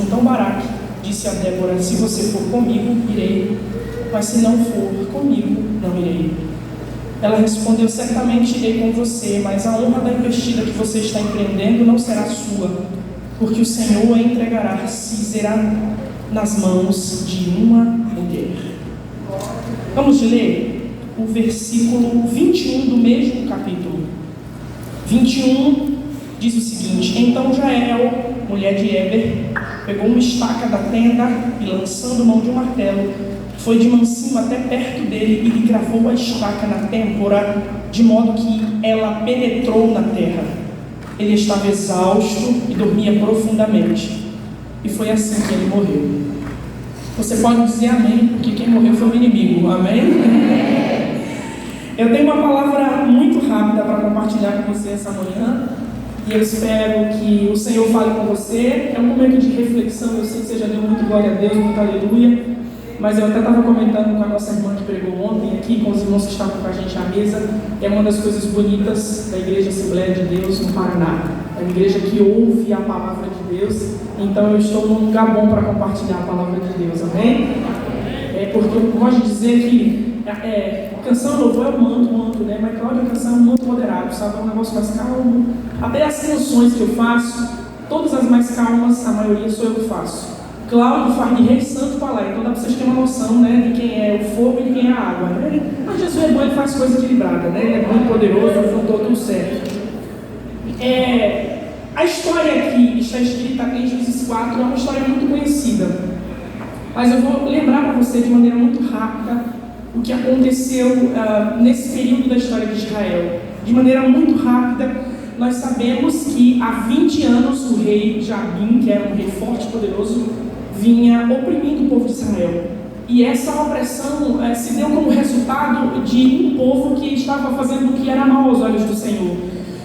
Então Baraque disse a Débora: se você for comigo, irei, mas se não for comigo, não irei. Ela respondeu: certamente irei com você, mas a honra da investida que você está empreendendo não será sua, porque o Senhor a entregará Sísera nas mãos de uma mulher. Vamos ler o versículo 21 do mesmo capítulo. 21 diz o seguinte: então Jael, mulher de Heber, pegou uma estaca da tenda e, lançando mão de um martelo, foi de mansinho até perto dele e lhe cravou a estaca na têmpora, de modo que ela penetrou na terra. Ele estava exausto e dormia profundamente, e foi assim que ele morreu. Você pode dizer amém, porque quem morreu foi o inimigo, amém? Eu tenho uma palavra muito rápida para compartilhar com você essa manhã, e eu espero que o Senhor fale com você. É um momento de reflexão, eu sei que você já deu muito glória a Deus, muito aleluia, mas eu até estava comentando com a nossa irmã que pregou ontem aqui, com os irmãos que estavam com a gente à mesa. É uma das coisas bonitas da Igreja Assembleia de Deus no Paraná. É uma igreja que ouve a palavra de Deus, então eu estou num lugar bom para compartilhar a palavra de Deus, amém? Porque eu gosto de dizer que canção louvor é um manto, né? Mas Cláudia, a canção é um manto moderado, sabe? É um negócio mais calmo. Até as canções que eu faço, todas as mais calmas, a maioria sou eu que faço. Cláudio faz de rei santo para lá, então dá para vocês terem uma noção, né, de quem é o fogo e de quem é a água, né? Mas Jesus é bom, ele faz coisa equilibrada, né? Ele é muito poderoso, juntou tudo certo. A história que está escrita em Gênesis 4 é uma história muito conhecida, mas eu vou lembrar para você de maneira muito rápida o que aconteceu nesse período da história de Israel. De maneira muito rápida, nós sabemos que há 20 anos o rei Jabim, que era um rei forte e poderoso, vinha oprimindo o povo de Israel. E essa opressão se deu como resultado de um povo que estava fazendo o que era mal aos olhos do Senhor.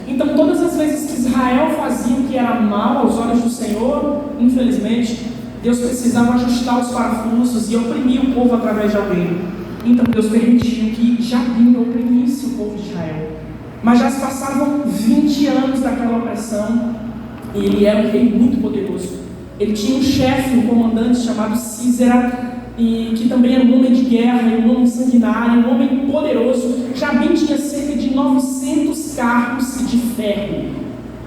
Então, todas as vezes que Israel fazia o que era mal aos olhos do Senhor, infelizmente, Deus precisava ajustar os parafusos e oprimir o povo através de alguém. Então, Deus permitiu que Jabim oprimisse o povo de Israel. Mas já se passavam 20 anos daquela opressão, e ele era um rei muito poderoso. Ele tinha um chefe, um comandante chamado Sísera, e que também era um homem de guerra, um homem sanguinário, um homem poderoso. Jabim tinha cerca de 900 carros de ferro.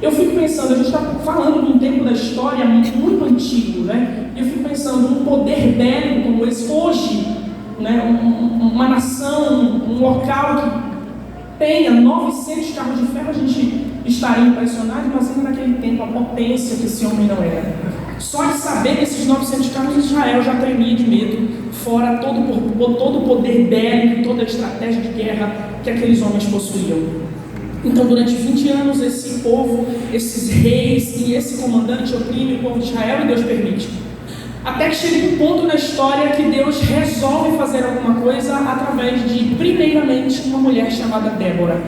Eu fico pensando, a gente está falando de um tempo da história muito antigo, né? Eu fico pensando, um poder bélico como esse, hoje, né? Uma nação, um local que tenha 900 carros de ferro, a gente estaria impressionado, mas ainda naquele tempo a potência que esse homem não era. Só de saber que esses 900 carros de Israel já tremia de medo, fora todo o poder bélico, toda a estratégia de guerra que aqueles homens possuíam. Então, durante 20 anos, esse povo, esses reis e esse comandante oprimem o povo de Israel, e Deus permite. Até que chega um ponto na história que Deus resolve fazer alguma coisa através de, primeiramente, uma mulher chamada Débora.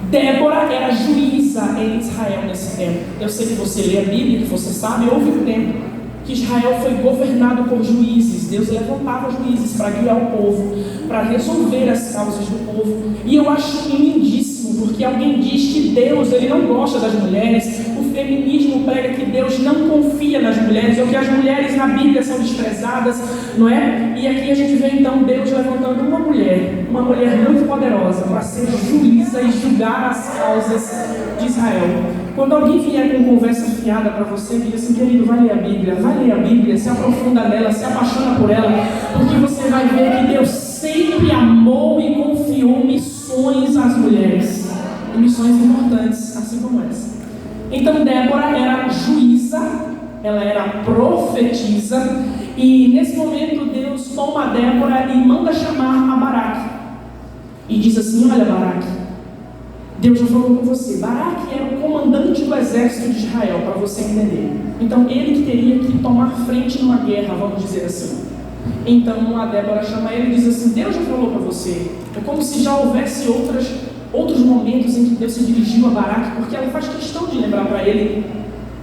Débora era juíza em Israel nesse tempo. Eu sei que você lê a Bíblia, que você sabe, houve um tempo que Israel foi governado por juízes. Deus levantava juízes para guiar o povo, para resolver as causas do povo. E eu acho lindíssimo, porque alguém diz que Deus ele não gosta das mulheres. O feminismo prega que Deus não confia nas mulheres, ou que as mulheres na Bíblia são desprezadas, não é? E aqui a gente vê então Deus levantando uma mulher muito poderosa, para ser juíza e julgar as causas de Israel. Quando alguém vier com conversa fiada para você, diga assim: querido, vai ler a Bíblia, se aprofunda nela, se apaixona por ela, porque você vai ver que Deus sempre amou e confiou missões às mulheres, e missões importantes, assim como essa. Então Débora era juíza, ela era profetisa, e nesse momento Deus toma a Débora e manda chamar a Baraque, e diz assim: olha, Baraque, Deus já falou com você. Baraque era o comandante do exército de Israel, para você entender. Então ele que teria que tomar frente numa guerra, vamos dizer assim. Então a Débora chama ele e diz assim: Deus já falou para você. É como se já houvesse outros momentos em que Deus se dirigiu a Baraque, porque ela faz questão de lembrar para ele: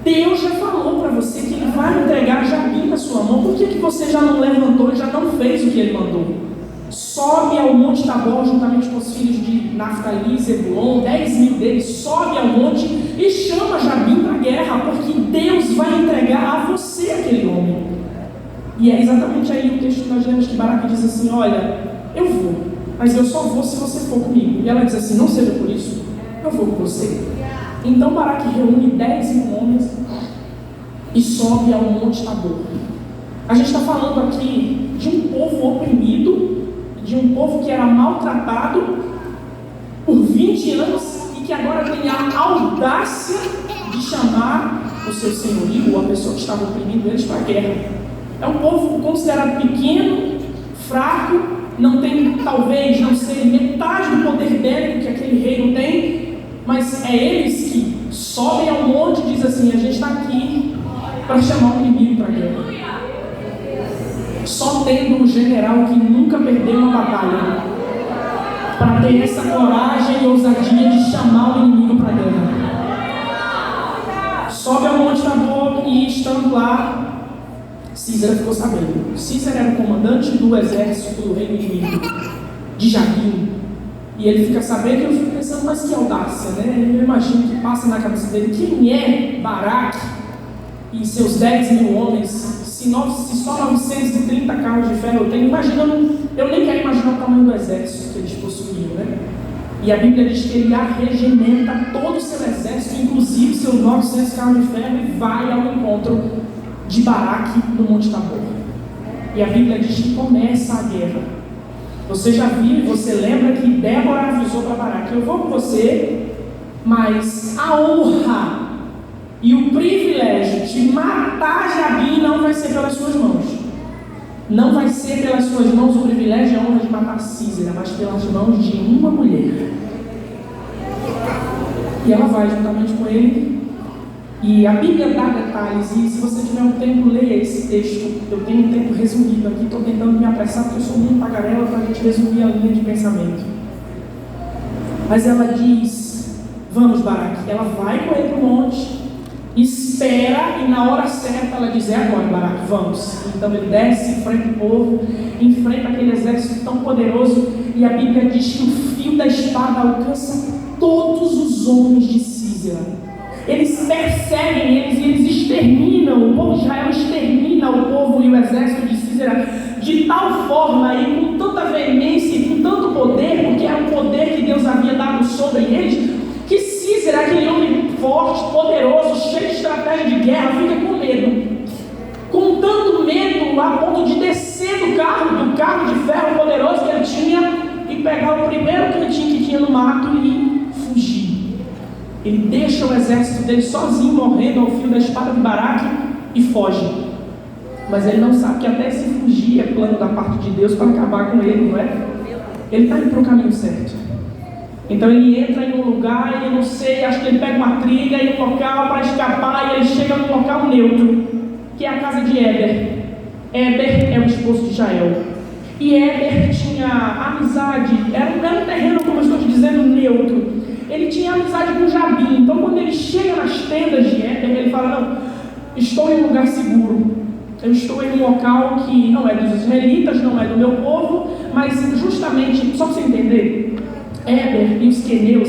Deus já falou para você que ele vai entregar Jabim na sua mão. Por que você já não levantou e já não fez o que ele mandou? Sobe ao monte Tabor juntamente com os filhos de Naftali, Zebulon, 10.000 deles, sobe ao monte e chama Jabim para a guerra, porque Deus vai entregar a você aquele homem. E é exatamente aí o texto que nós lemos que Baraque diz assim: olha, eu vou, mas eu só vou se você for comigo. E ela diz assim: não seja por isso, eu vou com você. Então Baraque reúne 10.000 homens e sobe ao Monte Tabor. A gente está falando aqui de um povo oprimido, de um povo que era maltratado por 20 anos e que agora tem a audácia de chamar o seu senhorio, ou a pessoa que estava oprimindo eles, para a guerra. É um povo considerado pequeno, fraco, não tem, talvez, não sei, metade do poder bélico que aquele reino tem, mas é eles que sobem ao monte e dizem assim: a gente está aqui para chamar o inimigo para a guerra. Só tendo um general que nunca perdeu uma batalha para ter essa coragem e ousadia de chamar o inimigo para a guerra. Sobe ao Monte Tabor e, estando lá, Císera ficou sabendo. Císera era o comandante do exército do reino inimigo, de Jabim. E ele fica sabendo, e eu fico pensando: mas que audácia, né? Eu imagino que passa na cabeça dele: quem é Baraque e seus 10.000 homens? Se só 930 carros de ferro eu tenho, imagina, eu nem quero imaginar o tamanho do exército que eles possuíam, né? E a Bíblia diz que ele arregimenta todo o seu exército, inclusive seus 900 carros de ferro, e vai ao encontro de Baraque no Monte Tabor. E a Bíblia diz que começa a guerra. Você já viu, você lembra que Débora avisou para Baraque: eu vou com você, mas a honra e o privilégio de matar Jabim não vai ser pelas suas mãos. Não vai ser pelas suas mãos o privilégio e a honra de matar Císera, mas pelas mãos de uma mulher. E ela vai juntamente com ele. E a Bíblia dá detalhes, e se você tiver um tempo, leia esse texto. Eu tenho um tempo resumido aqui, estou tentando me apressar porque eu sou muito tagarela para a gente resumir a linha de pensamento. Mas ela diz: vamos, Baraque. Ela vai com ele para o monte, espera, e na hora certa ela diz: é agora, Baraque, vamos. Então ele desce, enfrenta o povo, enfrenta aquele exército tão poderoso, e a Bíblia diz que o fio da espada alcança todos os homens de Císera. Eles perseguem eles e eles exterminam, o povo de Israel extermina o povo e o exército de Císera de tal forma e com tanta veemência e com tanto poder, porque era um poder que Deus havia dado sobre eles, que Císera, aquele homem forte, poderoso, cheio de estratégia de guerra, fica com medo. Com tanto medo a ponto de descer do carro de ferro poderoso que ele tinha e pegar o primeiro cantinho que tinha no mato e fugir. Ele deixa o exército dele sozinho, morrendo ao fio da espada de Baraque, e foge. Mas ele não sabe que até se fugir é plano da parte de Deus para acabar com ele, não é? Ele está indo para o caminho certo. Então ele entra em um lugar, e eu não sei, acho que ele pega uma trilha e um local para escapar, e ele chega num local neutro, que é a casa de Éber. Éber é o esposo de Jael. E Éber tinha amizade, era um terreno, como eu estou te dizendo, neutro. Ele tinha amizade com Jabim. Então quando ele chega nas tendas de Éber, ele fala: não, estou em um lugar seguro. Eu estou em um local que não é dos israelitas, não é do meu povo, mas justamente, só para você entender, Éber e os queneus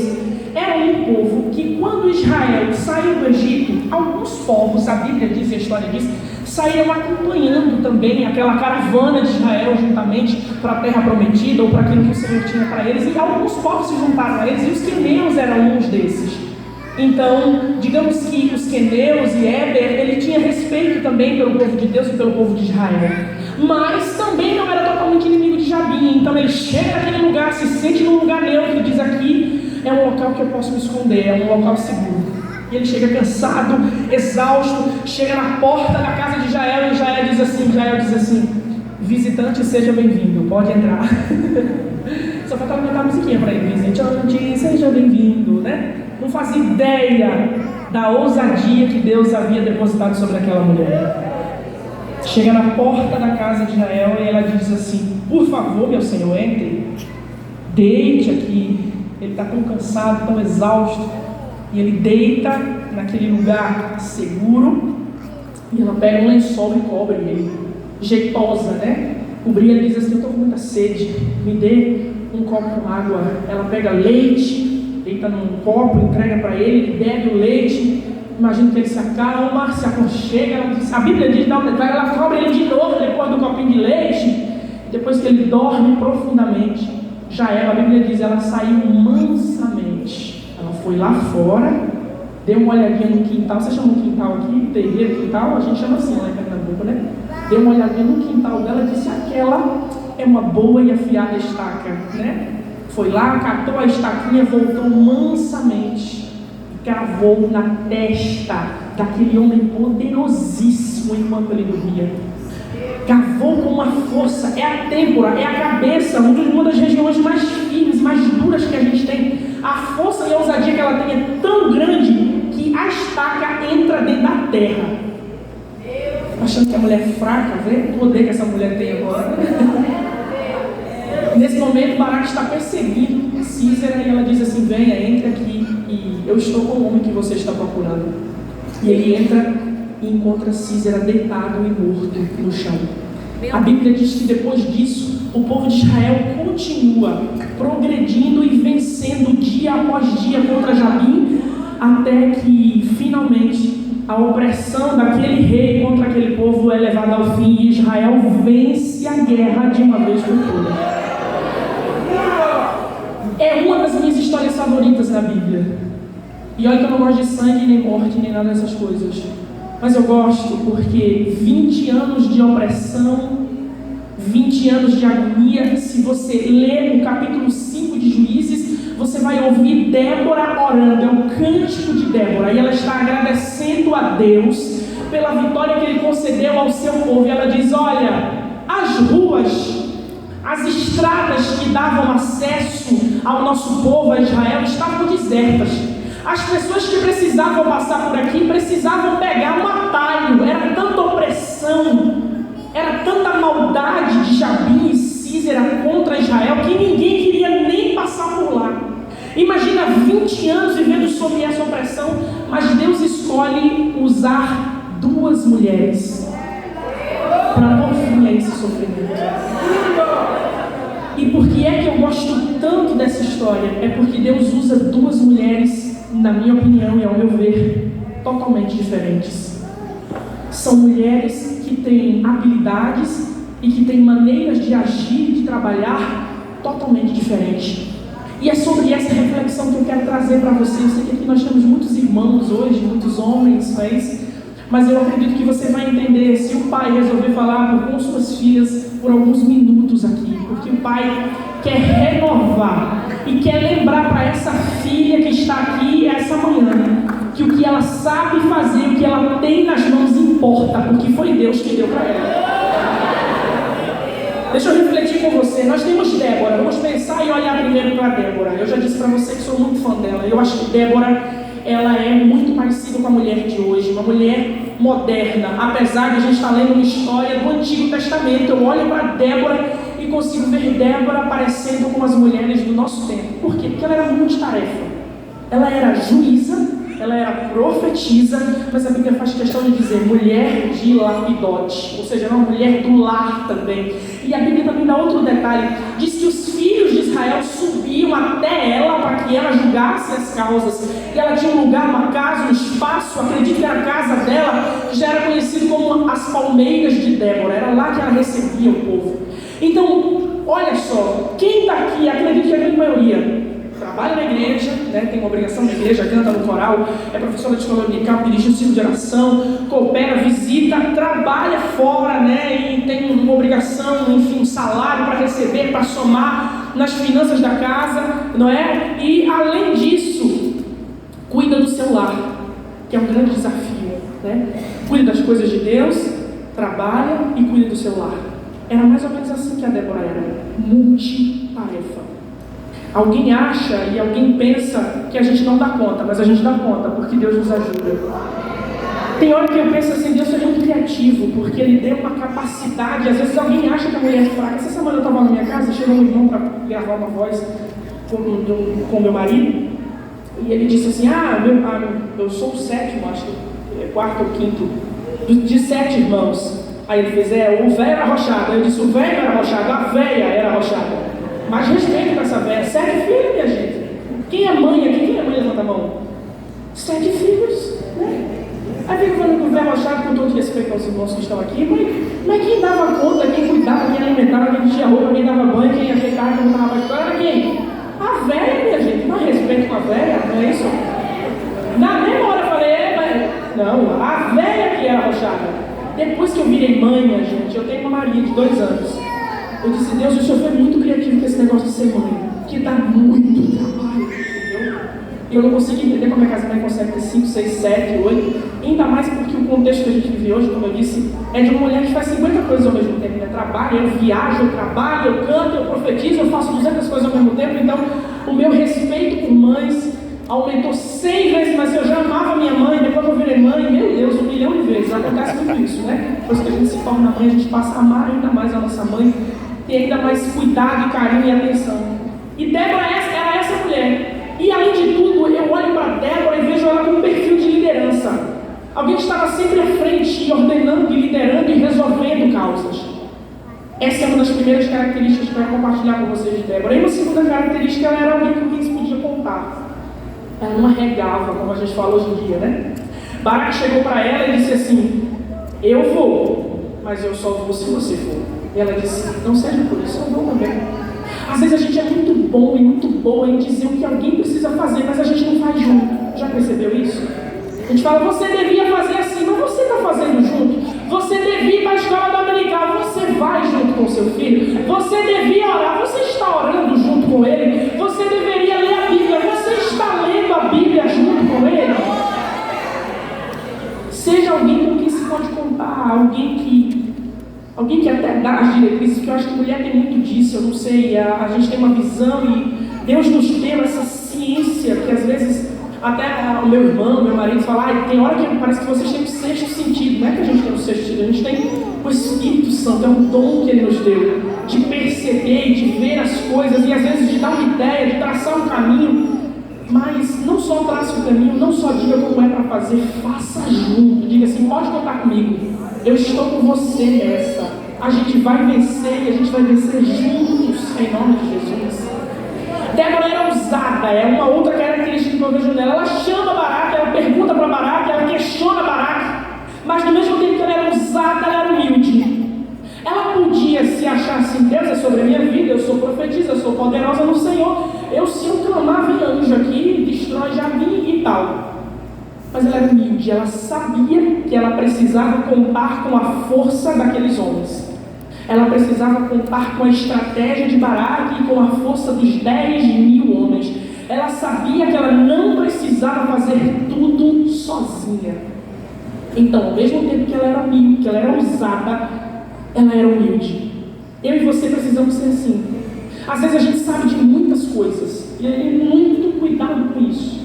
eram um povo que, quando Israel saiu do Egito, alguns povos, a Bíblia diz e a história diz, saíram acompanhando também aquela caravana de Israel juntamente para a terra prometida ou para aquilo que o Senhor tinha para eles, e alguns povos se juntaram a eles, e os queneus eram uns desses. Então, digamos que os queneus e Éber, ele tinha respeito também pelo povo de Deus e pelo povo de Israel, mas também não era totalmente inimigo de Jabim. Então ele chega naquele lugar, se sente num lugar neutro, e diz: aqui é um local que eu posso me esconder, é um local seguro. E ele chega cansado, exausto, chega na porta da casa de Jael, e Jael diz assim: visitante, seja bem-vindo, pode entrar. Só falta aumentar a musiquinha para ele: visitante, seja bem-vindo, né? Não fazia ideia da ousadia que Deus havia depositado sobre aquela mulher. Chega na porta da casa de Jael e ela diz assim: por favor, meu senhor, entre, deite aqui. Ele está tão cansado, tão exausto, e ele deita naquele lugar seguro, e ela pega um lençol e cobre ele, jeitosa, né? Cobrir, ele diz assim: eu estou com muita sede, me dê um copo com água. Ela pega leite, deita num copo, entrega para ele, ele bebe o leite, imagino que ele se acalma, se aconchega. A Bíblia diz, ela cobra ele de novo depois do copinho de leite. Depois que ele dorme profundamente, a Bíblia diz, ela saiu mansamente. Ela foi lá fora, deu uma olhadinha no quintal. Você chama o quintal aqui, terreiro, quintal? A gente chama assim lá em Pernambuco, né? Deu uma olhadinha no quintal dela e disse, aquela é uma boa e afiada estaca, né? Foi lá, catou a estaquinha, voltou mansamente, cravou na testa daquele homem poderosíssimo enquanto ele dormia. Cavou com uma força, é a têmpora, é a cabeça, uma das regiões mais firmes, mais duras que a gente tem. A força e a ousadia que ela tem é tão grande que a estaca entra dentro da terra. Achando que a mulher é fraca, vê o poder que essa mulher tem agora. Nesse momento, Baraque está perseguindo Císera e ela diz assim, venha, entre aqui e eu estou com o homem que você está procurando. E ele entra e encontra Císera deitado e morto no chão. A Bíblia diz que depois disso, o povo de Israel continua progredindo e vencendo dia após dia contra Jabim, até que finalmente a opressão daquele rei contra aquele povo é levada ao fim e Israel vence a guerra de uma vez por todas. É uma das minhas histórias favoritas na Bíblia. E olha que eu não gosto de sangue, nem morte, nem nada dessas coisas. Mas eu gosto porque 20 anos de opressão, 20 anos de agonia. Se você ler o capítulo 5 de Juízes, você vai ouvir Débora orando. É o cântico de Débora. E ela está agradecendo a Deus pela vitória que Ele concedeu ao seu povo. E ela diz, olha, as ruas, as estradas que davam acesso ao nosso povo, a Israel, estavam desertas. As pessoas que precisavam passar por aqui precisavam pegar um atalho. Era tanta opressão, era tanta maldade de Jabim e Císera contra Israel que ninguém queria nem passar por lá. Imagina 20 anos vivendo sob essa opressão, mas Deus escolhe usar 2 mulheres para pôr fim a esse sofrimento. E por que é que eu gosto tanto dessa história? É porque Deus usa 2 mulheres, na minha opinião e ao meu ver, totalmente diferentes. São mulheres que têm habilidades e que têm maneiras de agir e de trabalhar totalmente diferentes. E é sobre essa reflexão que eu quero trazer para você. Eu sei que aqui nós temos muitos irmãos hoje, muitos homens, mas eu acredito que você vai entender se o pai resolver falar com suas filhas por alguns minutos aqui, porque o pai quer renovar e quer lembrar para essa filha que está aqui essa manhã que o que ela sabe fazer, o que ela tem nas mãos importa, porque foi Deus que deu para ela. Deixa eu refletir com você. Nós temos Débora. Vamos pensar e olhar primeiro para Débora. Eu já disse para você que sou muito fã dela. Eu acho que Débora, ela é muito parecida com a mulher de hoje. Uma mulher moderna. Apesar de a gente estar lendo uma história do Antigo Testamento, eu olho para Débora e consigo ver Débora parecendo com as mulheres do nosso tempo. Por quê? Porque ela era multitarefa. Ela era juíza, ela era profetisa, mas a Bíblia faz questão de dizer mulher de lapidote, ou seja, era uma mulher do lar também. E a Bíblia também dá outro detalhe, diz que os filhos de Israel subiam até ela para que ela julgasse as causas, e ela tinha um lugar, uma casa, um espaço, acredito que era a casa dela, que já era conhecido como as palmeiras de Débora, era lá que ela recebia o povo. Então, olha só, quem está aqui, acredito que a grande maioria trabalha na igreja, né, tem uma obrigação na igreja, canta no coral, é professora de escola dominical, dirige um ciclo de oração, coopera, visita, trabalha fora, né, e tem uma obrigação, enfim, um salário para receber, para somar nas finanças da casa, não é? E além disso, cuida do seu lar, que é um grande desafio, né? Cuida das coisas de Deus, trabalha e cuida do seu lar. Era mais ou menos assim que a Débora era, multitarefa. Alguém acha e alguém pensa que a gente não dá conta, mas a gente dá conta, porque Deus nos ajuda. Tem hora que eu penso assim, Deus é muito criativo, porque Ele deu uma capacidade. Às vezes alguém acha que a mulher é fraca. Essa semana eu estava na minha casa, chegou um irmão para gravar uma voz com meu marido, e ele disse assim, eu sou o 7º, acho que é 4º ou 5º, de 7 irmãos. Aí ele fez, o velho era arrochado. Aí eu disse, o velho era arrochado, a velha era arrochada. Mas respeito para essa velha. 7 filhos, minha gente. Quem é mãe aqui? Quem é mãe? Levanta a mão. 7 filhos. Aí fica falando com o velho achado, com todo respeito aos irmãos que estão aqui, mas quem dava conta, quem cuidava, quem alimentava, quem vestia roupa, quem dava banho, quem ia carro, quem não dava era quem? A velha, minha gente, mais respeito com a velha, não é isso? Na mesma hora eu falei, não, a velha que era arrochada. Depois que eu virei mãe, minha gente, eu tenho uma Maria de 2 anos. Eu disse, Deus, o Senhor foi muito criativo com esse negócio de ser mãe, que dá muito trabalho, entendeu? E eu não consigo entender como é que as mães conseguem ter 5, 6, 7, 8, ainda mais porque o contexto que a gente vive hoje, como eu disse, é de uma mulher que faz 50 coisas ao mesmo tempo, né? Trabalho, eu viajo, eu trabalho, eu canto, eu profetizo, eu faço 200 coisas ao mesmo tempo. Então, o meu respeito por mães aumentou 100 vezes, mas eu já amava minha mãe, depois que eu virei mãe, meu Deus, 1 milhão de vezes. Acontece muito isso, né? Depois que a gente se torna mãe, a gente passa a amar ainda mais a nossa mãe, ter ainda mais cuidado, carinho e atenção. E Débora era essa mulher. E além de tudo, eu olho para Débora e vejo ela com um perfil de liderança. Alguém que estava sempre à frente, ordenando, liderando e resolvendo causas. Essa é uma das primeiras características que eu quero compartilhar com vocês de Débora. E uma segunda característica, ela era alguém com quem se podia contar. Ela não arregava, como a gente fala hoje em dia, né? Baraque chegou para ela e disse assim, eu vou, mas eu só vou se você for. E ela disse, não seja por isso, eu vou também. Às vezes a gente é muito bom e muito boa em dizer o que alguém precisa fazer, mas a gente não faz junto. Já percebeu isso? A gente fala, você devia fazer assim, mas você está fazendo junto. Você devia ir para a escola dominical, você vai junto com o seu filho. Você devia orar, você está orando junto com ele. Você deveria ler a Bíblia, você está lendo a Bíblia junto com ele. Seja alguém com quem se pode contar, alguém que até dá as diretrizes, porque eu acho que mulher tem muito disso, eu não sei, a gente tem uma visão e Deus nos deu essa ciência que às vezes até o meu irmão, meu marido fala, tem hora que parece que vocês têm um sexto sentido. Não é que a gente tem um sexto sentido, a gente tem o Espírito Santo, é um dom que Ele nos deu, de perceber e de ver as coisas, e às vezes de dar uma ideia, de traçar um caminho, mas não só traça o caminho, não só diga como é para fazer, faça junto, diga assim, pode contar comigo, eu estou com você nessa, a gente vai vencer e a gente vai vencer juntos, em nome de Jesus. Débora era ousada, é uma outra característica que eu vejo nela. Ela chama Baraque, ela pergunta para Baraque, ela questiona Baraque, mas no mesmo tempo que ela era ousada, ela era humilde. Ela podia se achar assim, Deus é sobre a minha vida, eu sou profetisa, eu sou poderosa no Senhor, se eu clamar, vem anjo aqui, destrói Jabim e tal. Mas ela era humilde, ela sabia que ela precisava contar com a força daqueles homens. Ela precisava contar com a estratégia de Baraque e com a força dos 10.000 homens. Ela sabia que ela não precisava fazer tudo sozinha. Então, ao mesmo tempo que ela era humilde, que ela era ousada, ela era humilde. Eu e você precisamos ser assim. Às vezes a gente sabe de muitas coisas e tem muito cuidado com isso.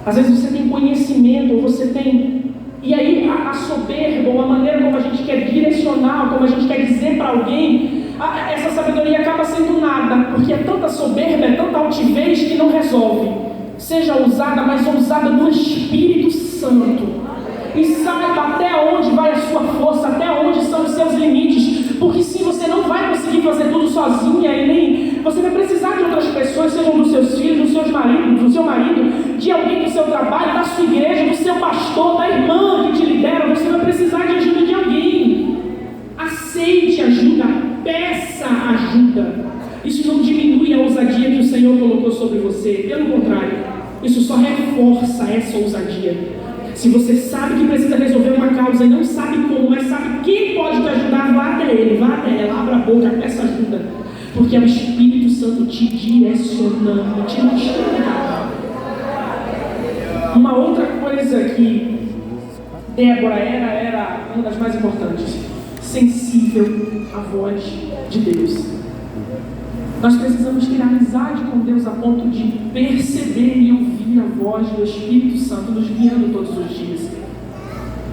Às vezes você tem conhecimento, ou você tem... E aí a soberba, ou a maneira como a gente quer direcionar, como a gente quer dizer para alguém, essa sabedoria acaba sendo nada, porque é tanta soberba, é tanta altivez que não resolve. Seja ousada, mas ousada no Espírito Santo. E saiba até onde vai a sua força, até onde são os seus limites, porque sim, você não vai conseguir fazer tudo sozinha, e nem você vai precisar de outras pessoas, sejam dos seus filhos, do seu marido, de alguém do seu trabalho, da sua igreja, do seu pastor, da irmã que te lidera. Você vai precisar de ajuda de alguém. Aceite ajuda, peça ajuda. Isso não diminui a ousadia que o Senhor colocou sobre você, pelo contrário, isso só reforça essa ousadia. Se você sabe que precisa resolver uma causa e não sabe como, mas sabe quem pode te ajudar, vá até ele, vá até ela, abra a boca, peça ajuda, porque é o Espírito Santo te direcionando, te mostrando. Uma outra coisa que Débora era uma das mais importantes, sensível à voz de Deus. Nós precisamos ter amizade com Deus a ponto de perceber e ouvir a voz do Espírito Santo nos guiando todos os dias.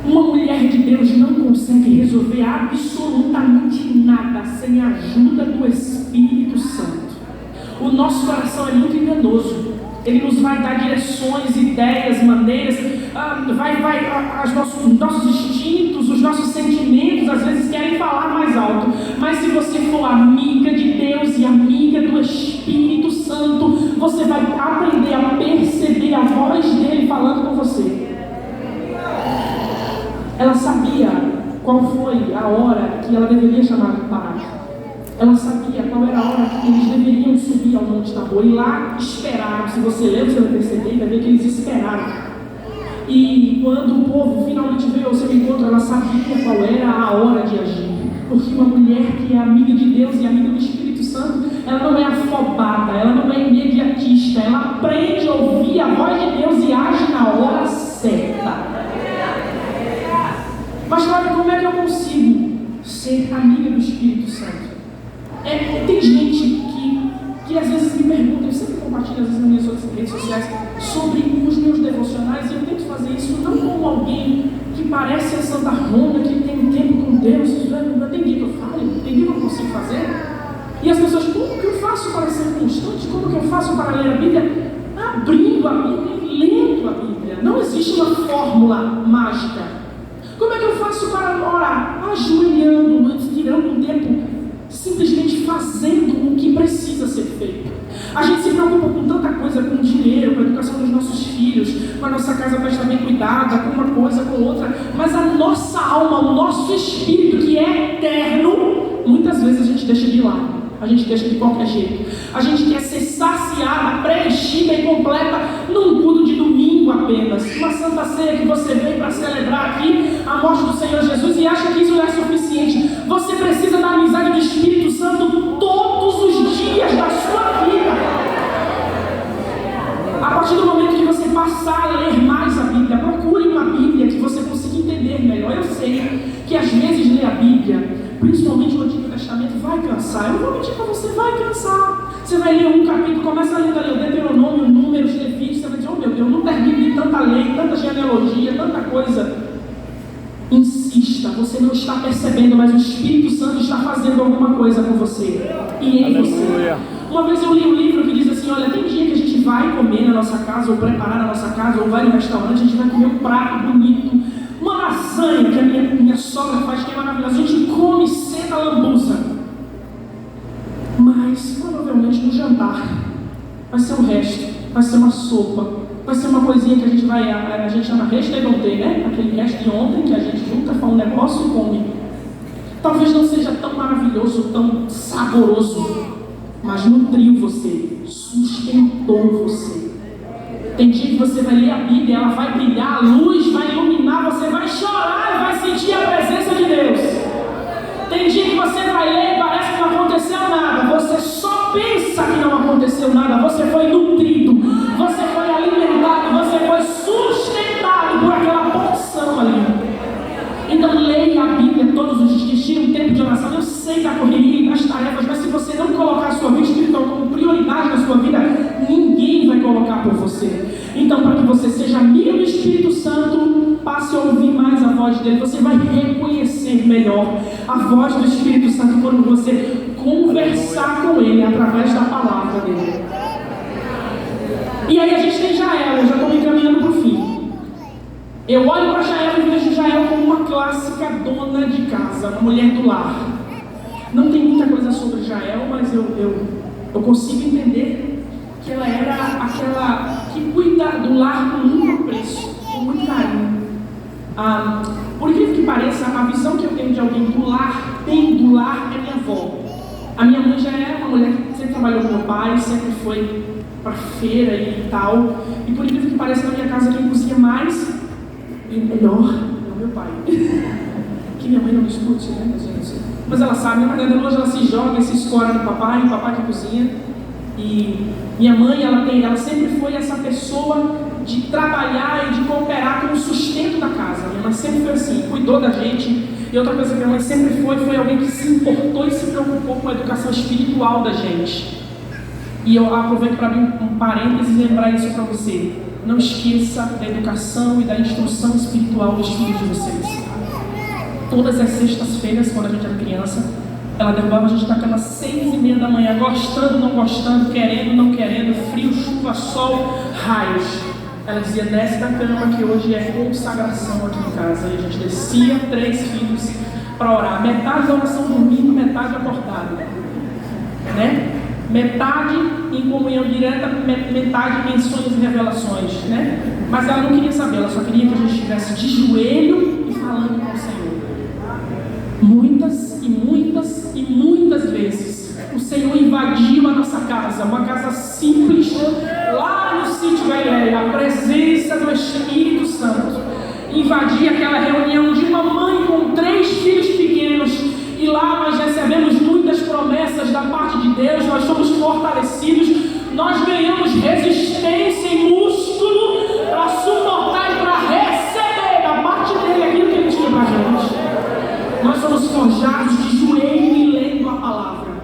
Uma mulher de Deus não consegue resolver absolutamente nada sem a ajuda do Espírito Santo. O nosso coração é muito enganoso. Ele nos vai dar direções, ideias, maneiras, os nossos instintos, os nossos sentimentos às vezes querem falar mais alto, mas se você for amiga de Deus e amiga do Espírito Santo, você vai aprender a perceber a voz dele falando com você. qual foi a hora que ela deveria chamar o pai. Ela sabia qual era a hora que eles deveriam subir ao Monte Tabor. E lá esperaram. Se você ler, você vai perceber, vai ver que eles esperaram. E quando o povo finalmente veio ao seu encontro, ela sabia qual era a hora de agir. Porque uma mulher que é amiga de Deus e amiga do Espírito Santo, ela não é afobada, ela não é imediatista, ela aprende a ouvir a voz de Deus e age na hora certa. Mas Cláudia, como é que eu consigo ser amiga do Espírito Santo? Tem gente que às vezes me pergunta, eu sempre compartilho às vezes nas minhas outras redes sociais, sobre os meus devocionais, e eu tento fazer isso não como alguém que parece a Santa Rona, que tem tempo com Deus, tem dia que eu falo, tem dia que eu consigo fazer. E as pessoas, como que eu faço para ser constante? Como que eu faço para ler a Bíblia? Abrindo a Bíblia e lendo a Bíblia. Não existe uma fórmula mágica. Como é que eu faço para orar? Ajoelhando, tirando um tempo, simplesmente fazendo o que precisa ser feito. A gente se preocupa com tanta coisa, com dinheiro, com a educação dos nossos filhos, com a nossa casa para estar bem cuidada, com uma coisa, com outra, mas a nossa alma, o nosso espírito, que é eterno, muitas vezes a gente deixa de lado. A gente deixa de qualquer jeito. A gente quer ser saciada, preenchida e completa num culto de domingo apenas. Uma santa ceia que você vem para celebrar aqui a morte do Senhor Jesus e acha que isso é suficiente. Você precisa da amizade do Espírito Santo todos os dias da sua vida. A partir do momento que você passar a ler mais a Bíblia, procure uma Bíblia que você consiga entender melhor. Eu sei que às vezes ler a Bíblia, principalmente o Antigo Testamento, vai cansar. Eu não vou mentir para você, vai cansar. Você vai ler um capítulo, começa a ler o Deuteronômio, Números, Levíticos, você vai dizer, oh meu Deus, não termino de tanta lei, tanta genealogia, tanta coisa. Insista, você não está percebendo, mas o Espírito Santo está fazendo alguma coisa com você e em você. Uma vez eu li um livro que diz assim, olha, tem dia que a gente vai comer na nossa casa, ou preparar na nossa casa, ou vai no restaurante, a gente vai comer um prato bonito, uma lasanha que a minha sogra faz, que é maravilhosa, a gente come, senta, lambuza. Mas, provavelmente, no jantar, vai ser o resto, vai ser uma sopa, vai ser uma coisinha que a gente chama resto e não tem, né? Aquele resto de ontem que a gente junta, faz um negócio e come. Talvez não seja tão maravilhoso, tão saboroso, mas nutriu você, sustentou você. Tem dia que você vai ler a Bíblia, ela vai brilhar, a luz vai iluminar, você vai chorar e vai sentir a presença de Deus. Tem dia que você vai ler e parece que não aconteceu nada, você só pensa que não aconteceu nada, você foi nutrido, você foi alimentado, você foi sustentado por aquela porção ali. Então leia a Bíblia todos os dias, tire um tempo de oração. Eu sei da correria e das tarefas, mas se você não colocar a sua vida espiritual como prioridade na sua vida, ninguém vai colocar por você. Então, para que você seja amigo do Espírito Santo, passe a ouvir mais a voz dele. Você vai reconhecer melhor a voz do Espírito Santo quando você conversar com ele através da palavra dele. E aí a gente tem Jael, eu já estou me encaminhando para o fim. Eu olho para Jael e vejo Jael como uma clássica dona de casa, uma mulher do lar. Não tem muita coisa sobre Jael, mas eu consigo entender que ela era aquela que cuida do lar com muito apreço, com muito carinho. Por incrível que pareça, a visão que eu tenho de alguém do lar, bem do lar, é minha avó. A minha mãe já é uma mulher que sempre trabalhou com meu pai, sempre foi para feira e tal. E por incrível que pareça, na minha casa quem cozinha mais e melhor é o meu pai. Que minha mãe não me escute, né, gente? Mas ela sabe, na verdade, hoje ela se joga e se escora no papai, o papai que cozinha. E minha mãe, ela sempre foi essa pessoa de trabalhar e de cooperar com o sustento da casa. Minha mãe sempre foi assim, cuidou da gente. E outra coisa que minha mãe sempre foi alguém que se importou e se preocupou com a educação espiritual da gente. E eu aproveito para abrir um parênteses e lembrar isso para você. Não esqueça da educação e da instrução espiritual dos filhos de vocês. Todas as sextas-feiras, quando a gente era criança, ela derrubava a gente da cama às 6h30 da manhã, gostando, não gostando, querendo, não querendo, frio, chuva, sol, raios. Ela dizia, desce da cama que hoje é consagração aqui em casa. E a gente descia, 3 filhos, para orar. Metade da oração dormindo, metade acordado. Né? Metade em comunhão direta, metade em sonhos e revelações. Né? Mas ela não queria saber, ela só queria que a gente estivesse de joelho e falando com o Senhor. Muitas e muitas e muitas vezes o Senhor invadiu a nossa casa, uma casa simples, lá no sítio Galileia, a presença do Espírito Santo. Invadia aquela reunião de uma mãe com 3 filhos pequenos, e lá nós recebemos muitas promessas da parte de Deus, nós somos fortalecidos, nós ganhamos resistência e músculo para suportar e para receber da parte dele aquilo que ele tinha para a gente. Nós somos forjados de joelho e lendo a palavra.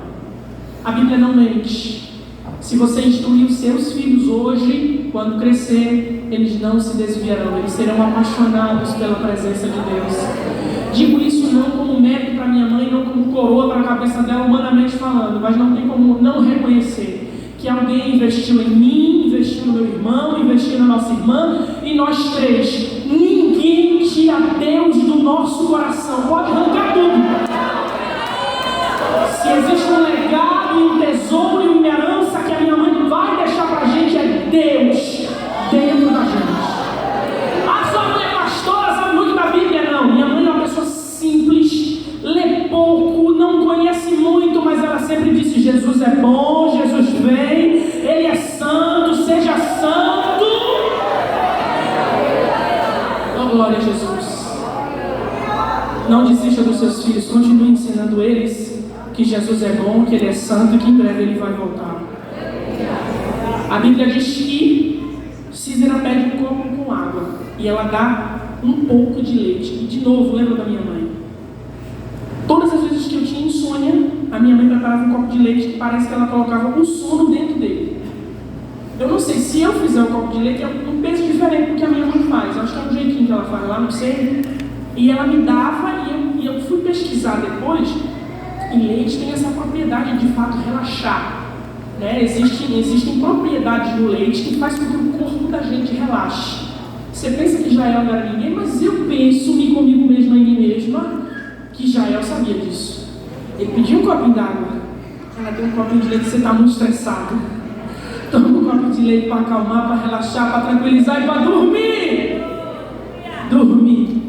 A Bíblia não mente. Se você instruir os seus filhos hoje, quando crescer, eles não se desviarão, eles serão apaixonados pela presença de Deus. Digo isso não como mérito para minha mãe, não como coroa para a cabeça dela, humanamente falando, mas não tem como não reconhecer que alguém investiu em mim, investiu no meu irmão, investiu na nossa irmã, e nós 3, ninguém tira Deus do nosso coração, pode arrancar tudo. Se existe um legado e um tesouro e uma herança que a minha mãe vai deixar para a gente, é Deus dentro da gente. A sua mãe é pastora, sabe muito da Bíblia? Não, minha mãe é uma pessoa simples, lê pouco, não conhece muito, mas ela sempre disse: Jesus é bom, Jesus vem, Ele é santo, seja santo. Oh, glória a Jesus. Não desista dos seus filhos, continue ensinando eles que Jesus é bom, que Ele é santo e que em breve Ele vai voltar. A Bíblia diz que Císera pede um copo com água e ela dá um pouco de leite. E de novo, lembra da minha mãe? Todas as vezes que eu tinha insônia, a minha mãe preparava um copo de leite que parece que ela colocava um sono dentro dele. Eu não sei, se eu fizer um copo de leite é um peso diferente do que a minha mãe faz. Eu acho que é um jeitinho que ela faz lá, não sei. E ela me dava e eu fui pesquisar depois. E leite tem essa propriedade de fato relaxar, né? Existem propriedades no leite que faz com que o corpo da gente relaxe. Você pensa que Jael não era ninguém, mas eu penso comigo mesma e mim mesma que Jael sabia disso. Ele pediu um copinho d'água, ela deu um copinho de leite, você está muito estressado, toma um copinho de leite para acalmar, para relaxar, para tranquilizar e para dormir.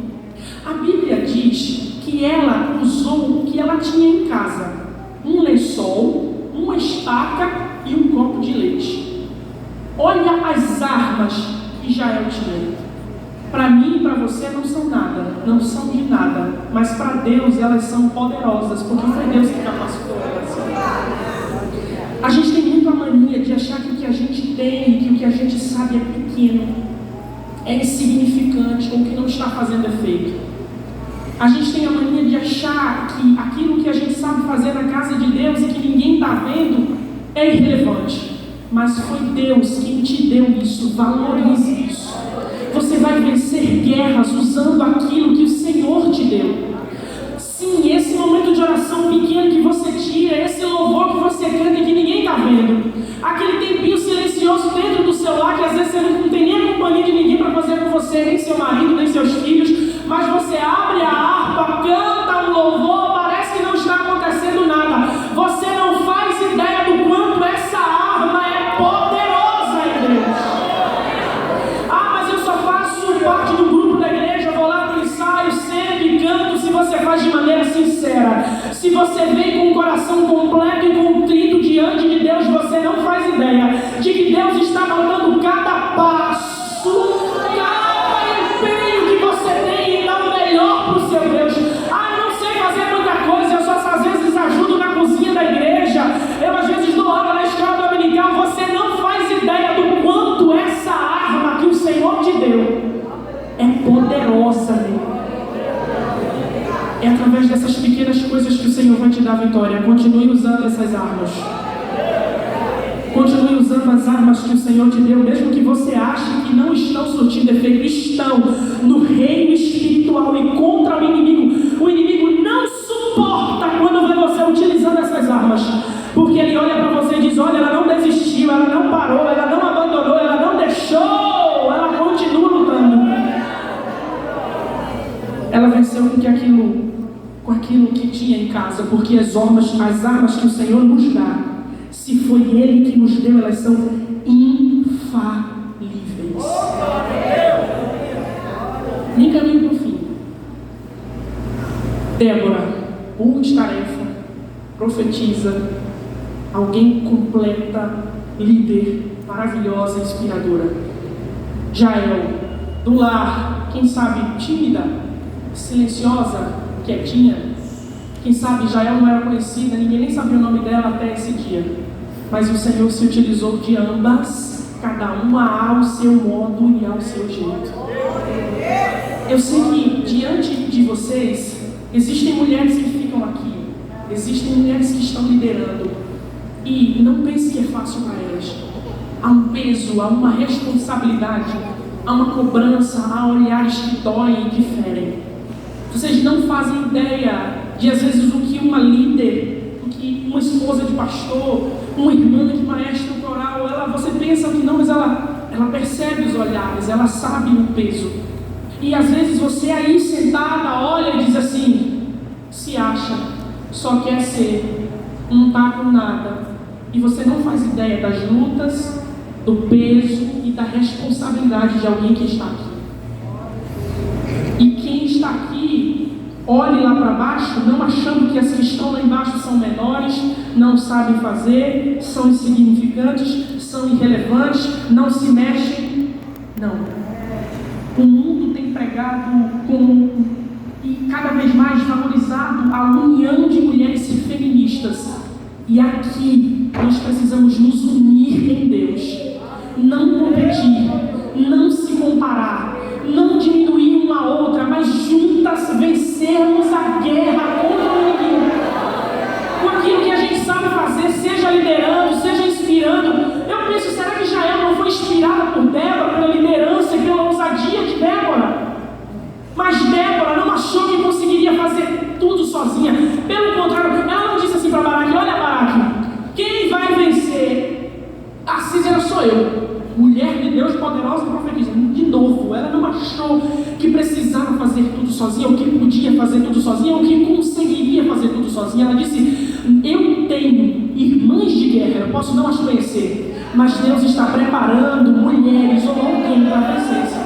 A Bíblia diz que ela usou o que ela tinha em casa: um lençol, uma estaca e um copo de leite. Olha as armas que Jael tinha. Para mim e para você não são nada, não são de nada, mas para Deus elas são poderosas, porque foi Deus que capacitou elas. A gente tem muito a mania de achar que o que a gente tem, que o que a gente sabe é pequeno, é insignificante ou que não está fazendo efeito. A gente tem a mania de achar que aquilo que a gente sabe fazer na casa de Deus e que ninguém está vendo é irrelevante. Mas foi Deus quem te deu isso, valorize isso. Você vai vencer guerras usando aquilo que o Senhor te deu. Sim, esse momento de oração pequeno que você tira, esse louvor que você canta e que ninguém está vendo, aquele tempinho silencioso dentro do seu lar que às vezes você não tem nem a companhia de ninguém para fazer com você, nem seu marido, nem seus filhos, mas você abre a harpa, canta um louvor, parece que não está acontecendo nada. Você não faz ideia do quanto essa arma é poderosa em Deus. Ah, mas eu só faço parte do grupo da igreja, vou lá para o ensaio, sento e canto. Se você faz de maneira sincera, se você vem com o coração completo e contrito diante de Deus, você não faz ideia de que Deus está notando cada passo, cada empenho que você tem em dar o melhor para o seu Deus. Ah, eu não sei fazer muita coisa, eu só às vezes ajudo na cozinha da igreja, eu às vezes dou aula na escola dominical. Você não faz ideia do quanto essa arma que o Senhor te deu é poderosa, meu. É através dessas pequenas coisas que o Senhor vai te dar vitória. Continue usando essas armas. Continue usando as armas que o Senhor te deu, mesmo que você ache que não estão surtindo efeito. Estão no reino espiritual e contra o inimigo. O inimigo não suporta quando vê você utilizando essas armas, porque ele olha para você e diz: olha, ela não desistiu, ela não parou, ela não abandonou, ela não deixou, ela continua lutando. Ela venceu com aquilo que tinha em casa, porque as armas que o Senhor nos dá, se foi Ele que nos deu, elas são infalíveis. Nem caminho para o fim. Débora multitarefa, profetiza, alguém completa, líder, maravilhosa, inspiradora. Jael, do lar, quem sabe tímida, silenciosa, quietinha. Quem sabe Jael não era conhecida, ninguém nem sabia o nome dela até esse dia. Mas o Senhor se utilizou de ambas, cada uma ao seu modo e ao seu jeito. Eu sei que diante de vocês existem mulheres que ficam aqui, existem mulheres que estão liderando, e não pense que é fácil para elas. Há um peso, há uma responsabilidade, há uma cobrança, há olhares que doem e que ferem. Vocês não fazem ideia de às vezes o que uma líder, o que uma esposa de pastor, uma irmã de maestro coral, você pensa que não, mas ela percebe os olhares, ela sabe o peso. E às vezes você aí sentada olha e diz assim, se acha, só quer ser, não está com nada. E você não faz ideia das lutas, do peso e da responsabilidade de alguém que está aqui. E quem está aqui, olhe lá para baixo, não achando que as que estão lá embaixo são menores, não sabem fazer, são insignificantes, são irrelevantes, não se mexem. Não. O mundo tem pregado e cada vez mais valorizado a união de mulheres feministas. E aqui nós precisamos nos unir em Deus. Não competir, não se comparar, não diminuir uma a outra, mas juntas vencermos a guerra contra o inimigo. Com aquilo que a gente sabe fazer, seja liderando, seja inspirando. Eu penso, será que Jael não foi inspirada por Débora, pela liderança e pela ousadia de Débora? Mas Débora não achou que conseguiria fazer tudo sozinha. Pelo contrário, ela não disse assim para Baraque, olha Baraque, quem vai vencer a Sísera sou eu. Mulher de Deus poderosa e profetiza. De novo, ela não achou que precisava fazer tudo sozinha, ou que podia fazer tudo sozinha, ou que conseguiria fazer tudo sozinha. Ela disse, eu tenho irmãs de guerra, eu posso não as conhecer, mas Deus está preparando mulheres ou alguém para vencer.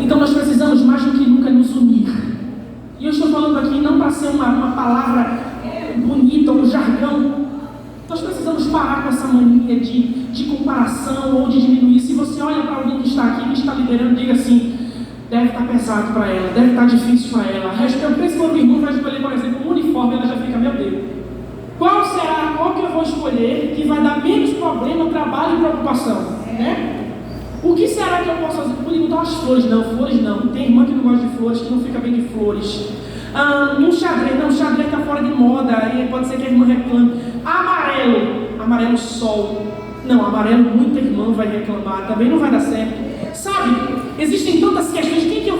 Então nós precisamos mais do que nunca nos unir. E eu estou falando aqui não para ser uma palavra bonita ou jargão. Nós precisamos parar com essa mania de comparação ou de diminuir. Se você olha para alguém que está aqui, que está liderando, diga assim, deve estar pesado para ela, deve estar difícil para ela. Eu penso que o meu irmão vai escolher, por exemplo, um uniforme, ela já fica, meu Deus, qual que eu vou escolher que vai dar menos problema, trabalho e preocupação, né? O que será que eu posso fazer? Por enquanto, as flores não. Tem irmã que não gosta de flores, que não fica bem de flores. Um xadrez, não, o xadrez está fora de moda, aí pode ser que a irmã reclame. Amarelo sol. Não, amarelo muita irmã vai reclamar, também não vai dar certo. Sabe, existem tantas questões, quem que eu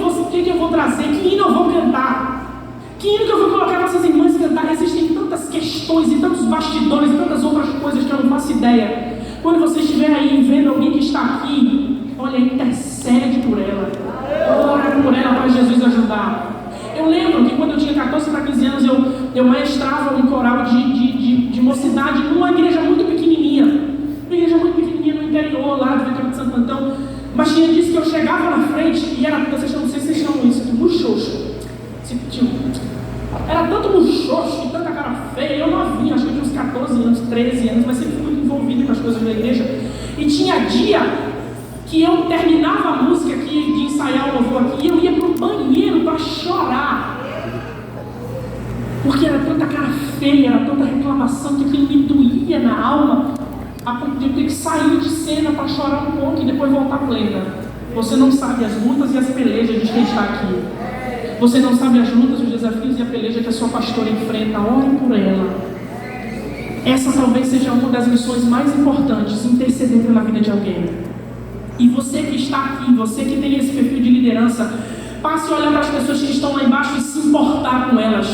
vou trazer, que hino eu vou cantar? Que hino que eu vou colocar para essas irmãs cantar? Existem tantas questões e tantos bastidores e tantas outras coisas que eu não faço ideia. Quando você estiver aí vendo alguém que está aqui, olha, intercede por ela. Ora por ela para Jesus ajudar. Eu lembro que quando eu tinha 14 para 15 anos, eu maestrava um coral de mocidade numa igreja muito pequenininha. Uma igreja muito pequenininha no interior, lá do Vitória de Santo Antão. Mas tinha disse que eu chegava na frente e era, não sei se vocês chamam isso aqui, muxoxo. Era tanto muxoxo e tanta cara feia. Eu novinha, acho que eu tinha uns 14 anos, 13 anos, mas sempre fui muito envolvido com as coisas da igreja. E tinha dia que eu terminava a música aqui, de ensaiar o louvor aqui, e eu ia para o banheiro para chorar. Porque era tanta cara feia, era tanta reclamação, que aquilo me doía na alma, a ponto de eu ter que sair de cena para chorar um pouco e depois voltar plena. Você não sabe as lutas e as pelejas de quem está aqui. Você não sabe as lutas, os desafios e a peleja que a sua pastora enfrenta. Ore por ela. Essa talvez seja uma das missões mais importantes, interceder pela vida de alguém. E você que está aqui, você que tem esse perfil de liderança, passe a olhar para as pessoas que estão lá embaixo e se importar com elas.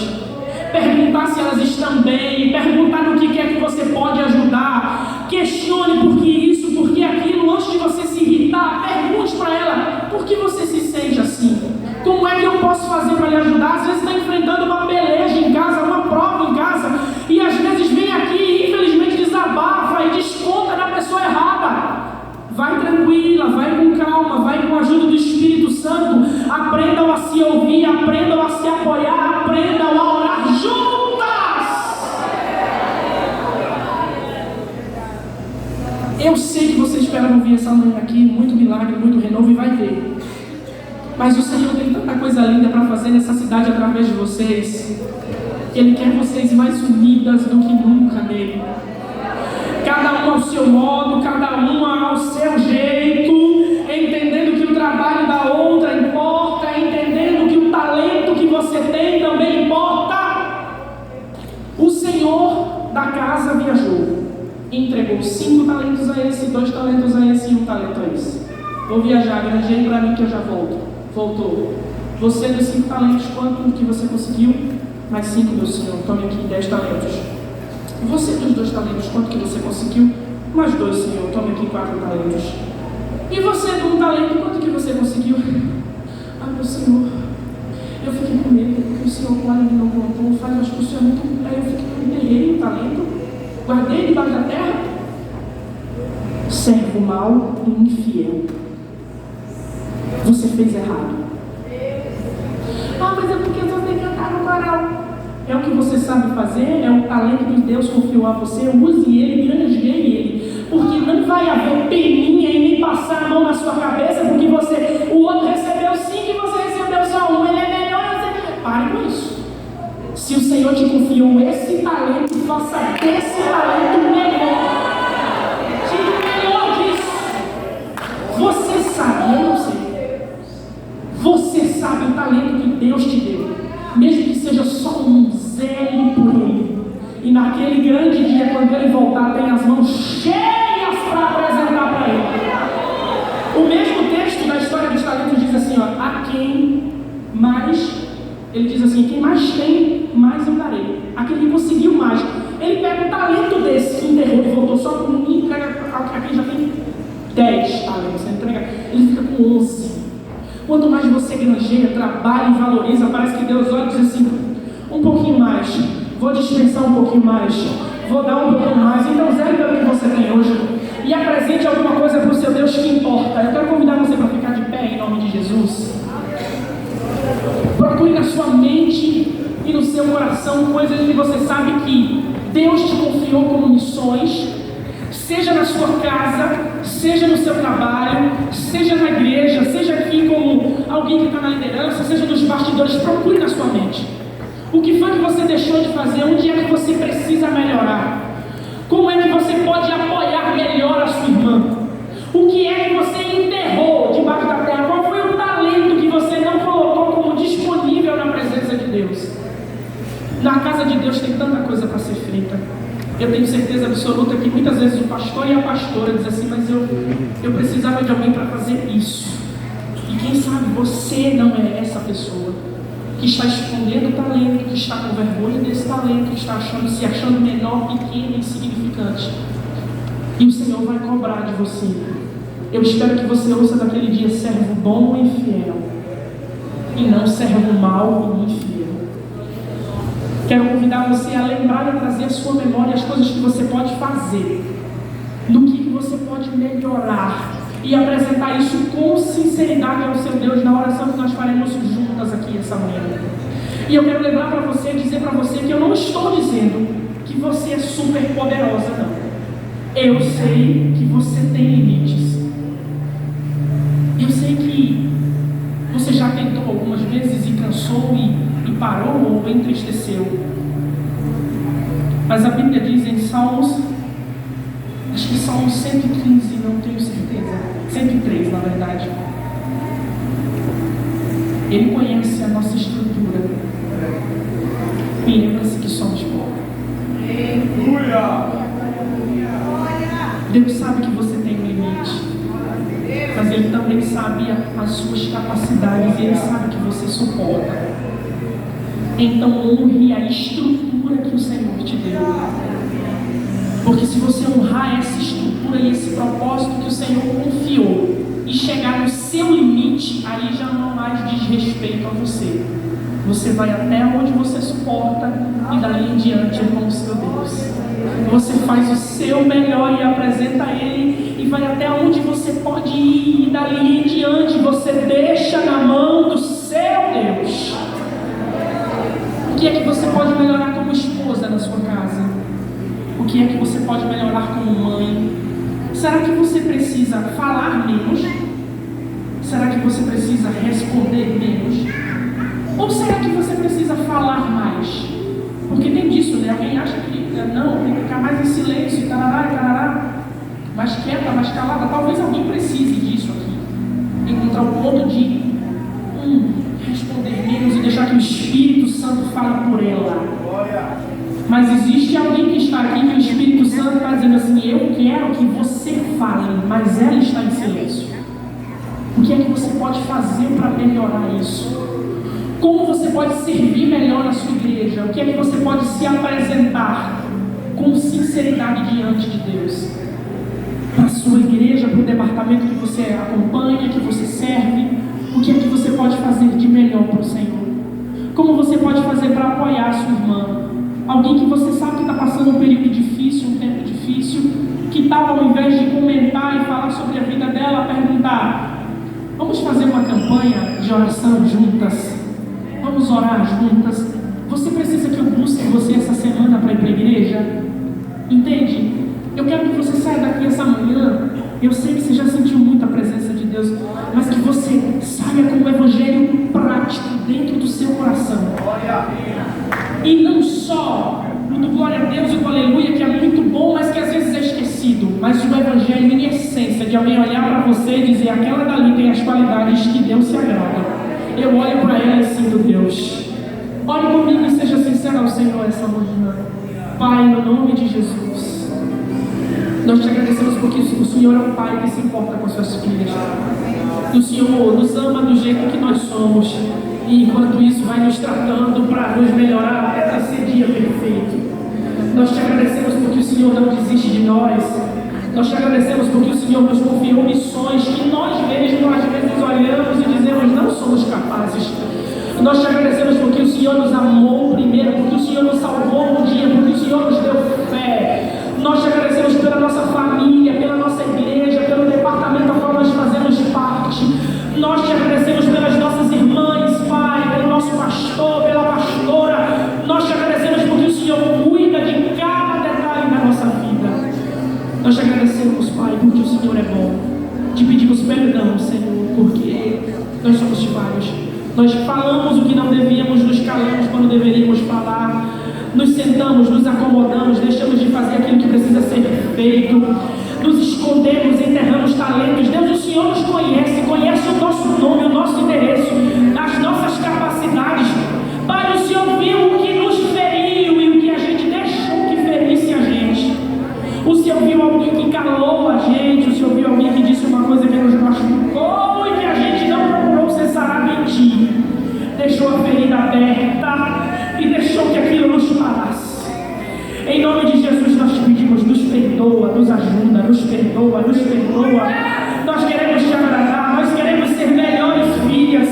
Perguntar se elas estão bem, perguntar no que é que você pode ajudar. Questione por que isso, por que aquilo, antes de você se irritar, pergunte para ela, por que você se sente assim? Como é que eu posso fazer para lhe ajudar? Às vezes está enfrentando uma peleja em casa, uma prova em casa, e às vezes vem aqui e infelizmente desabafa e desconta na pessoa errada. Vai tranquila, vai com calma, vai com a ajuda do Espírito Santo. Aprendam a se ouvir, aprendam a se apoiar, aprendam aprendam a orar juntas. Eu sei que você espera ouvir essa manhã aqui, muito milagre, muito renovo, e vai ter. Mas o Senhor tem tanta coisa linda para fazer nessa cidade através de vocês. Ele quer vocês mais unidas do que nunca nele. Cada uma ao seu modo, cada uma ao seu jeito, entendendo que o trabalho da outra importa, entendendo que o talento que você tem também importa. O Senhor da casa viajou, entregou 5 talentos a esse, 2 talentos a esse e 1 talento a esse. Vou viajar, granjeie para mim que eu já volto. Voltou. Você dos 5 talentos, quanto que você conseguiu? Mais 5, meu Senhor, tome aqui 10 talentos. Você dos 2 talentos, quanto que você conseguiu? Mais 2, Senhor, tome aqui 4 talentos. E você do 1 talento, quanto que você conseguiu? Ah, meu Senhor, eu fiquei com medo, porque o Senhor guarda e não contou, faz as coisas muito. Aí eu fiquei com enterrei o talento, guardei debaixo da terra. Servo mau e infiel. Você fez errado. Ah, mas é porque eu só tenho que cantar no coral. É o que você sabe fazer, é o talento que Deus confiou a você, use ele, granjeie ele. Porque não vai haver peninha e nem passar a mão na sua cabeça, porque o outro recebeu 5 e você recebeu só 1. Ele é melhor, pare com isso. Se o Senhor te confiou esse talento, faça desse talento melhor. Tire o melhor disso. Você sabe, eu não sei. Você sabe o talento que Deus te deu. Mesmo que seja só um, zele por ele. E naquele grande dia, quando ele voltar, tem as mãos cheias para apresentar para ele. O mesmo texto da história dos talentos diz assim, ó, a quem mais, ele diz assim, quem mais tem, mais eu darei. Aquele que conseguiu mais. Ele pega um talento desse que enterrou e voltou só com 1 e entrega a quem já tem 10 talentos. Ele fica com 11. Quanto mais você granjeia, trabalha e valoriza, parece que Deus olha e diz assim, um pouquinho mais, vou dispensar um pouquinho mais, vou dar um pouquinho mais. Então zere pelo que você tem hoje e apresente alguma coisa para o seu Deus que importa. Eu quero convidar você para ficar de pé em nome de Jesus. Procure na sua mente e no seu coração coisas que você sabe que Deus te confiou como missões, seja na sua casa, seja no seu trabalho, seja na igreja, seja aqui como alguém que está na liderança, seja nos bastidores. Procure na sua mente. O que foi que você deixou de fazer? Onde é que você precisa melhorar? Como é que você pode apoiar melhor a sua irmã? O que é que você enterrou debaixo da terra? Qual foi o talento que você não colocou como disponível na presença de Deus? Na casa de Deus tem tanta coisa para ser feita. Eu tenho certeza absoluta que muitas vezes o pastor e a pastora dizem assim, mas eu precisava de alguém para fazer isso. E quem sabe você não é essa pessoa que está escondendo o talento, que está com vergonha desse talento, que está se achando menor, pequeno, insignificante. E o Senhor vai cobrar de você. Eu espero que você ouça daquele dia servo bom e fiel, e não servo mau e infiel. Quero convidar você a lembrar e a trazer à sua memória as coisas que você pode fazer, no que você pode melhorar, e apresentar isso com sinceridade ao seu Deus na oração que nós faremos juntas aqui essa manhã. E eu quero lembrar para você, dizer para você que eu não estou dizendo que você é super poderosa, não. Eu sei que você tem limites. Eu sei que você já tentou algumas vezes e cansou e parou ou entristeceu. Mas a Bíblia diz em Salmos, acho que Salmos 115, não tenho certeza, 103 na verdade. Ele conhece a nossa estrutura e lembra-se que somos pó. Deus sabe que você tem um limite, mas Ele também sabe as suas capacidades e Ele sabe que você suporta. Então honre a estrutura que o Senhor te deu, porque se você honrar essa estrutura e esse propósito que o Senhor confiou e chegar no seu limite, aí já não há mais desrespeito a você. Você vai até onde você suporta e dali em diante é com o seu Deus. Você faz o seu melhor e apresenta a Ele e vai até onde você pode ir e dali em diante você deixa na mão do seu Deus. que é que você pode melhorar como esposa na sua casa? O que é que você pode melhorar como mãe? Será que você precisa falar menos? Será que você precisa responder menos? Ou será que você precisa falar mais? Porque tem disso, né? Alguém acha que não, tem que ficar mais em silêncio, tarará, mais quieta, mais calada. Talvez alguém precise disso aqui. Encontrar o ponto de responder menos e deixar que o Espírito Santo fale por ela. Mas existe alguém que está aqui que o Espírito Santo está dizendo assim: eu quero que você fale, mas ela está em silêncio. O que é que você pode fazer para melhorar isso? Como você pode servir melhor na sua igreja? O que é que você pode se apresentar com sinceridade diante de Deus? Para a sua igreja, para o departamento que você acompanha, que você serve, o que é que você pode fazer de melhor para o Senhor? Como você pode fazer para apoiar a sua irmã? Alguém que você sabe que está passando um período difícil, um tempo difícil, que tal, ao invés de comentar e falar sobre a vida dela, perguntar: vamos fazer uma campanha de oração juntas? Vamos orar juntas? Você precisa que eu busque você essa semana para ir para a igreja? Entende? Eu quero que você saia daqui essa manhã. Eu sei que você já sentiu muita presença de Deus, mas que você saia com o evangelho prático dentro do seu coração. E não só do glória a Deus e do aleluia, que é muito bom, mas que às vezes é esquecido, mas o evangelho em essência, de alguém olhar para você e dizer: aquela dali tem as qualidades que Deus se agrada. Eu olho para ela e sinto Deus. Olhe comigo e seja sincero ao Senhor essa manhã. Pai, no nome de Jesus, nós te agradecemos porque o Senhor é um Pai que se importa com suas filhas. O Senhor nos ama do jeito que nós somos, e enquanto isso vai nos tratando para nos melhorar até esse dia perfeito. Nós te agradecemos porque o Senhor não desiste de nós. Nós te agradecemos porque o Senhor nos confiou missões que nós mesmos às vezes olhamos e dizemos: não somos capazes. Nós te agradecemos porque o Senhor nos amou primeiro, porque o Senhor nos salvou um dia, porque o Senhor nos deu fé. Nós te agradecemos pela nossa família, pela nossa igreja, pelo departamento ao qual nós fazemos parte. Nós te agradecemos pelas nossas irmãs, Pai, pelo nosso pastor, pela pastora. Nós te agradecemos porque o Senhor cuida de cada detalhe da nossa vida. Nós te agradecemos, Pai, porque o Senhor é bom. Te pedimos perdão, Senhor, porque nós somos falhos. Nós falamos o que não devíamos, nos calamos quando deveríamos falar, nos sentamos, nos acomodamos, deixamos de fazer aquilo que precisa ser feito, nos escondemos, enterramos talentos. Deus, o Senhor nos conhece, conhece o nosso nome, o nosso endereço, as nossas capacidades. Pai, o Senhor viu o que nos feriu e o que a gente deixou que ferisse a gente. O Senhor viu alguém que calou a gente, o Senhor viu alguém que disse uma coisa que nos machucou e que a gente não procurou ser sarado em Ti. Deixou a ferida aberta e deixou que aquilo nos parasse. Em nome de Jesus nós te pedimos: nos perdoa, nos ajuda, nos perdoa, nos perdoa. Nós queremos te agradar, nós queremos ser melhores filhas,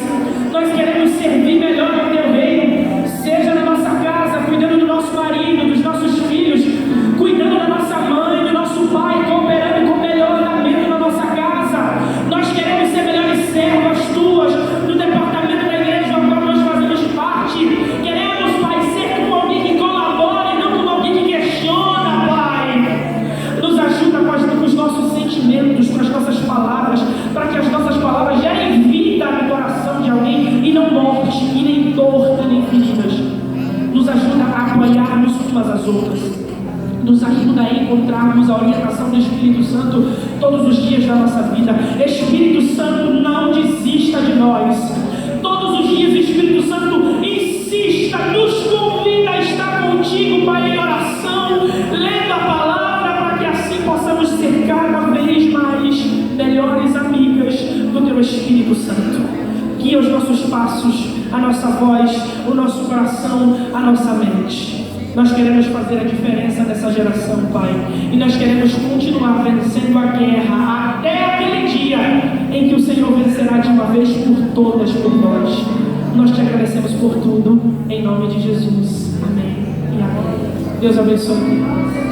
nós queremos servir melhor no Teu reino, seja na nossa casa, cuidando do nosso marido, dos nossos filhos, cuidando da nossa mãe, do nosso pai, cooperando com o melhoramento na nossa casa. Nós queremos ser melhores servas Tuas, no departamento da igreja ao qual nós fazemos parte. Queremos, Pai, ser como alguém que colabora e não como alguém que questiona, Pai. Nos ajuda com os nossos sentimentos, com as nossas palavras, para que as nossas palavras gerem vida no coração de alguém e não morte, e nem dor, e nem feridas. Nos ajuda a apoiarmos umas às outras. Nos ajuda a encontrarmos a orientação do Espírito Santo todos os dias da nossa vida. Espírito Santo, não desista de nós. Todos os dias o Espírito Santo insista, nos convida a estar contigo, Pai, em oração, lendo a palavra, para que assim possamos ser cada vez mais melhores amigas do Teu Espírito Santo. Guia os nossos passos, a nossa voz, o nosso coração, a nossa mente. Nós queremos fazer a diferença nessa geração, Pai, e nós queremos continuar vencendo a guerra até aquele dia em que o Senhor vencerá de uma vez por todas por nós. Nós te agradecemos por tudo, em nome de Jesus. Amém e amém. Deus abençoe.